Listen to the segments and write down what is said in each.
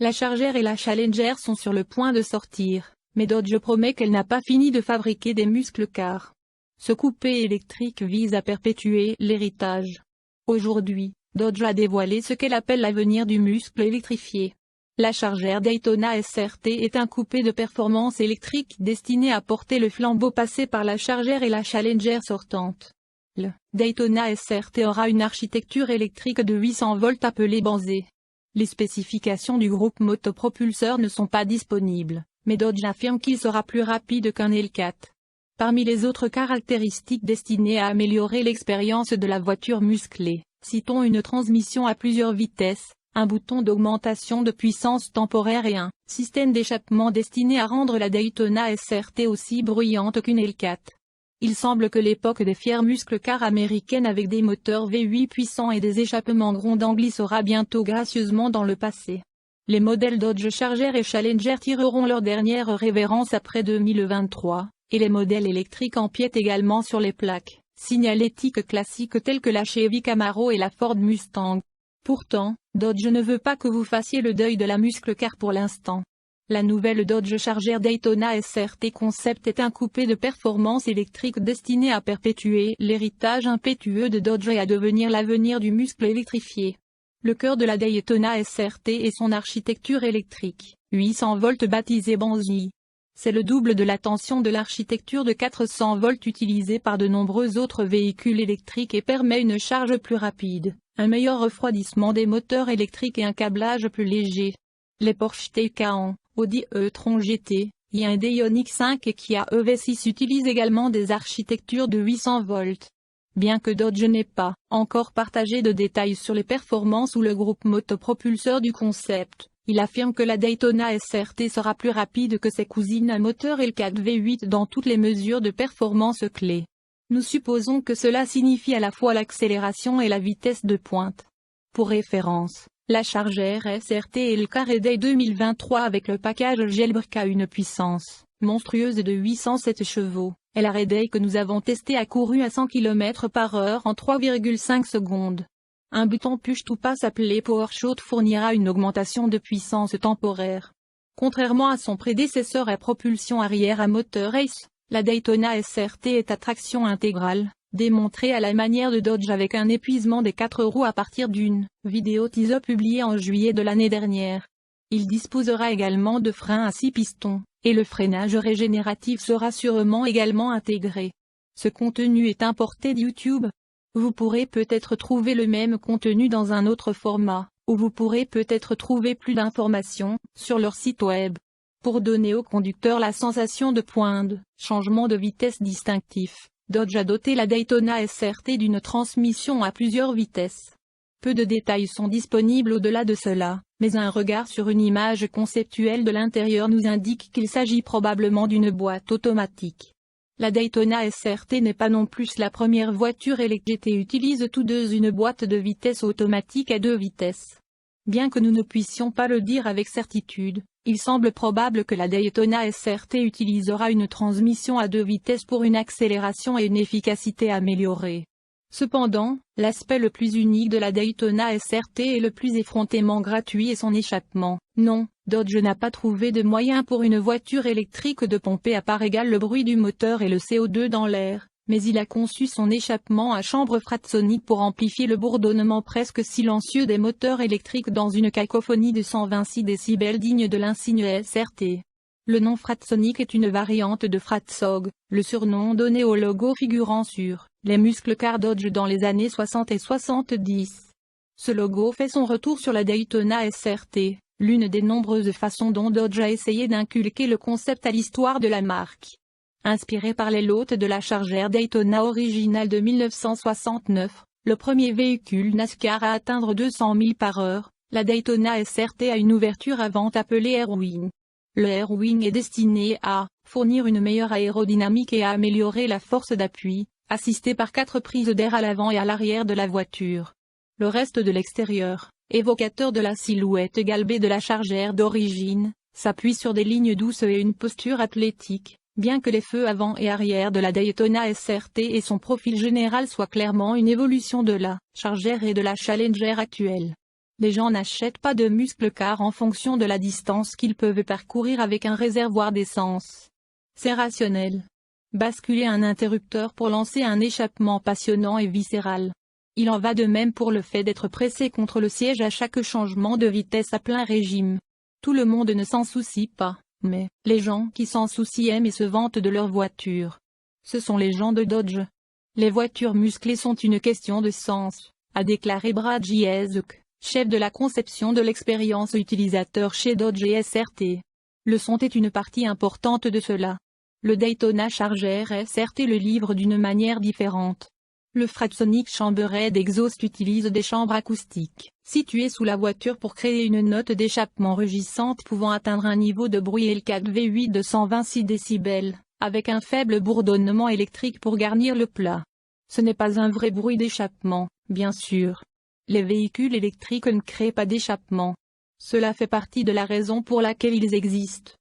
La Charger et la Challenger sont sur le point de sortir, mais Dodge promet qu'elle n'a pas fini de fabriquer des muscle cars. Ce coupé électrique vise à perpétuer l'héritage. Aujourd'hui, Dodge a dévoilé ce qu'elle appelle l'avenir du muscle électrifié. La Charger Daytona SRT est un coupé de performance électrique destiné à porter le flambeau passé par la Charger et la Challenger sortante. Le Daytona SRT aura une architecture électrique de 800 volts appelée Banzai. Les spécifications du groupe motopropulseur ne sont pas disponibles, mais Dodge affirme qu'il sera plus rapide qu'un Hellcat. Parmi les autres caractéristiques destinées à améliorer l'expérience de la voiture musclée, citons une transmission à plusieurs vitesses, un bouton d'augmentation de puissance temporaire et un système d'échappement destiné à rendre la Daytona SRT aussi bruyante qu'une Hellcat. Il semble que l'époque des fières muscle cars américaines avec des moteurs V8 puissants et des échappements grondants glissera bientôt gracieusement dans le passé. Les modèles Dodge Charger et Challenger tireront leur dernière révérence après 2023, et les modèles électriques empiètent également sur les plaques signalétiques classiques telles que la Chevy Camaro et la Ford Mustang. Pourtant, Dodge ne veut pas que vous fassiez le deuil de la muscle car pour l'instant. La nouvelle Dodge Charger Daytona SRT Concept est un coupé de performance électrique destiné à perpétuer l'héritage impétueux de Dodge et à devenir l'avenir du muscle électrifié. Le cœur de la Daytona SRT est son architecture électrique, 800 volts baptisée Banzai. C'est le double de la tension de l'architecture de 400 volts utilisée par de nombreux autres véhicules électriques et permet une charge plus rapide, un meilleur refroidissement des moteurs électriques et un câblage plus léger. Les Porsche Taycan, Audi e-tron GT, Hyundai Ioniq 5 et Kia EV6 utilisent également des architectures de 800 volts. Bien que Dodge n'ait pas encore partagé de détails sur les performances ou le groupe motopropulseur du concept, il affirme que la Daytona SRT sera plus rapide que ses cousines à moteur Hellcat V8 dans toutes les mesures de performance clés. Nous supposons que cela signifie à la fois l'accélération et la vitesse de pointe. Pour référence, la Charger SRT et le Day 2023 avec le package Jailbreak a une puissance monstrueuse de 807 chevaux, et la Day que nous avons testé a couru à 100 km/h en 3,5 secondes. Un bouton push to pass appelé PowerShot fournira une augmentation de puissance temporaire. Contrairement à son prédécesseur à propulsion arrière à moteur Ace, la Daytona SRT est à traction intégrale, démontrée à la manière de Dodge avec un épuisement des 4 roues à partir d'une vidéo teaser publiée en juillet de l'année dernière. Il disposera également de freins à 6 pistons, et le freinage régénératif sera sûrement également intégré. Ce contenu est importé de YouTube. Vous pourrez peut-être trouver le même contenu dans un autre format, ou vous pourrez peut-être trouver plus d'informations sur leur site web. Pour donner au conducteur la sensation de pointe, changement de vitesse distinctif, Dodge a doté la Daytona SRT d'une transmission à plusieurs vitesses. Peu de détails sont disponibles au-delà de cela, mais un regard sur une image conceptuelle de l'intérieur nous indique qu'il s'agit probablement d'une boîte automatique. La Daytona SRT n'est pas non plus la première voiture électrique et utilise tous deux une boîte de vitesse automatique à 2 vitesses. Bien que nous ne puissions pas le dire avec certitude, il semble probable que la Daytona SRT utilisera une transmission à 2 vitesses pour une accélération et une efficacité améliorée. Cependant, l'aspect le plus unique de la Daytona SRT est le plus effrontément gratuit et son échappement. Non, Dodge n'a pas trouvé de moyen pour une voiture électrique de pomper à part égale le bruit du moteur et le CO2 dans l'air, mais il a conçu son échappement à chambre fratsonique pour amplifier le bourdonnement presque silencieux des moteurs électriques dans une cacophonie de 126 décibels digne de l'insigne SRT. Le nom fratsonique est une variante de Fratsog, le surnom donné au logo figurant sur les muscle cars Dodge dans les années 60 et 70. Ce logo fait son retour sur la Daytona SRT, l'une des nombreuses façons dont Dodge a essayé d'inculquer le concept à l'histoire de la marque. Inspiré par les l'hôte de la Charger Daytona originale de 1969, le premier véhicule NASCAR à atteindre 200 000 par heure, la Daytona SRT a une ouverture avant appelée Airwing. Le Airwing est destiné à fournir une meilleure aérodynamique et à améliorer la force d'appui, assisté par 4 prises d'air à l'avant et à l'arrière de la voiture. Le reste de l'extérieur, évocateur de la silhouette galbée de la Charger d'origine, s'appuie sur des lignes douces et une posture athlétique, bien que les feux avant et arrière de la Daytona SRT et son profil général soient clairement une évolution de la Charger et de la Challenger actuelle. Les gens n'achètent pas de muscle-car en fonction de la distance qu'ils peuvent parcourir avec un réservoir d'essence. C'est rationnel. Basculer un interrupteur pour lancer un échappement passionnant et viscéral. Il en va de même pour le fait d'être pressé contre le siège à chaque changement de vitesse à plein régime. Tout le monde ne s'en soucie pas, mais les gens qui s'en soucient aiment et se vantent de leur voiture. Ce sont les gens de Dodge. Les voitures musclées sont une question de sens, a déclaré Brad Giesecke, chef de la conception de l'expérience utilisateur chez Dodge et SRT. Le son est une partie importante de cela. Le Daytona Charger SRT le livre d'une manière différente. Le Fratsonic Chambered Exhaust utilise des chambres acoustiques, situées sous la voiture pour créer une note d'échappement rugissante pouvant atteindre un niveau de bruit L4 V8 de 126 décibels, avec un faible bourdonnement électrique pour garnir le plat. Ce n'est pas un vrai bruit d'échappement, bien sûr. Les véhicules électriques ne créent pas d'échappement. Cela fait partie de la raison pour laquelle ils existent.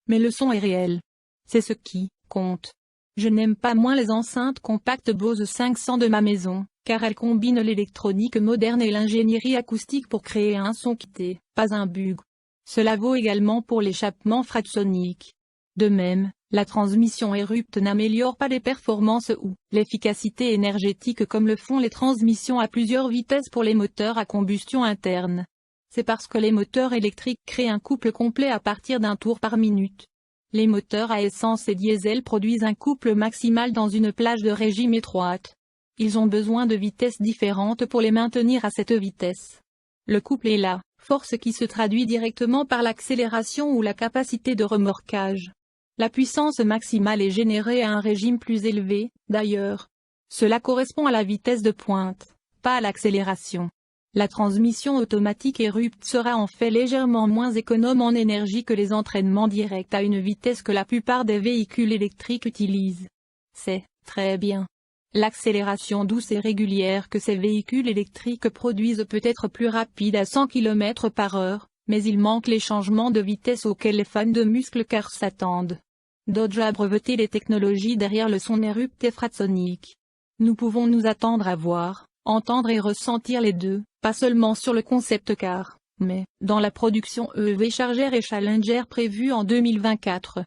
Mais le son est réel. C'est ce qui compte. Je n'aime pas moins les enceintes compactes Bose 500 de ma maison, car elles combinent l'électronique moderne et l'ingénierie acoustique pour créer un son quitté, pas un bug. Cela vaut également pour l'échappement Fratsonic. De même, la transmission Erupt n'améliore pas les performances ou l'efficacité énergétique comme le font les transmissions à plusieurs vitesses pour les moteurs à combustion interne. C'est parce que les moteurs électriques créent un couple complet à partir d'un tour par minute. Les moteurs à essence et diesel produisent un couple maximal dans une plage de régime étroite. Ils ont besoin de vitesses différentes pour les maintenir à cette vitesse. Le couple est la force qui se traduit directement par l'accélération ou la capacité de remorquage. La puissance maximale est générée à un régime plus élevé, d'ailleurs. Cela correspond à la vitesse de pointe, pas à l'accélération. La transmission automatique Erupt sera en fait légèrement moins économe en énergie que les entraînements directs à une vitesse que la plupart des véhicules électriques utilisent. C'est très bien. L'accélération douce et régulière que ces véhicules électriques produisent peut être plus rapide à 100 km/h, mais il manque les changements de vitesse auxquels les fans de muscle-car s'attendent. Dodge a breveté les technologies derrière le son Erupt et Fratsonic. Nous pouvons nous attendre à voir, entendre et ressentir les deux, pas seulement sur le concept car, mais dans la production EV Charger et Challenger prévue en 2024.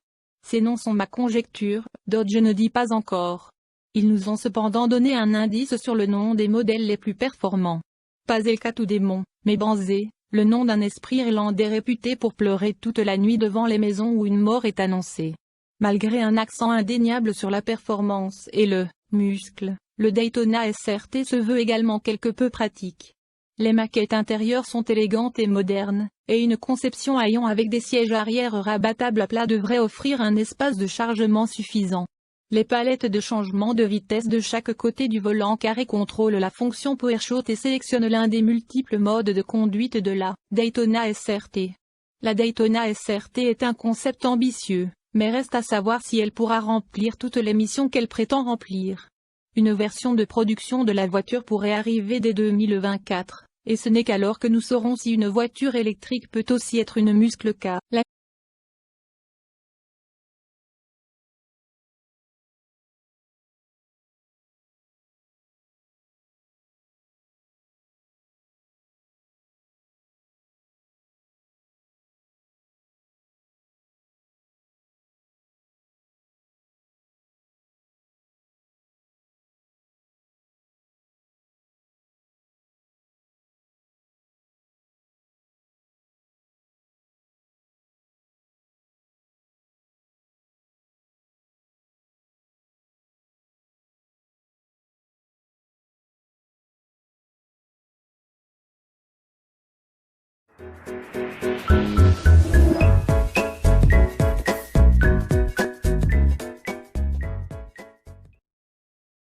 Ces noms sont ma conjecture, Dodge ne dit pas encore. Ils nous ont cependant donné un indice sur le nom des modèles les plus performants. Pas Hellcat ou Démon, mais Banzai, le nom d'un esprit irlandais réputé pour pleurer toute la nuit devant les maisons où une mort est annoncée. Malgré un accent indéniable sur la performance et le muscle, le Daytona SRT se veut également quelque peu pratique. Les maquettes intérieures sont élégantes et modernes, et une conception à ion avec des sièges arrière rabattables à plat devrait offrir un espace de chargement suffisant. Les palettes de changement de vitesse de chaque côté du volant carré contrôlent la fonction PowerShot et sélectionnent l'un des multiples modes de conduite de la Daytona SRT. La Daytona SRT est un concept ambitieux, mais reste à savoir si elle pourra remplir toutes les missions qu'elle prétend remplir. Une version de production de la voiture pourrait arriver dès 2024, et ce n'est qu'alors que nous saurons si une voiture électrique peut aussi être une muscle-car.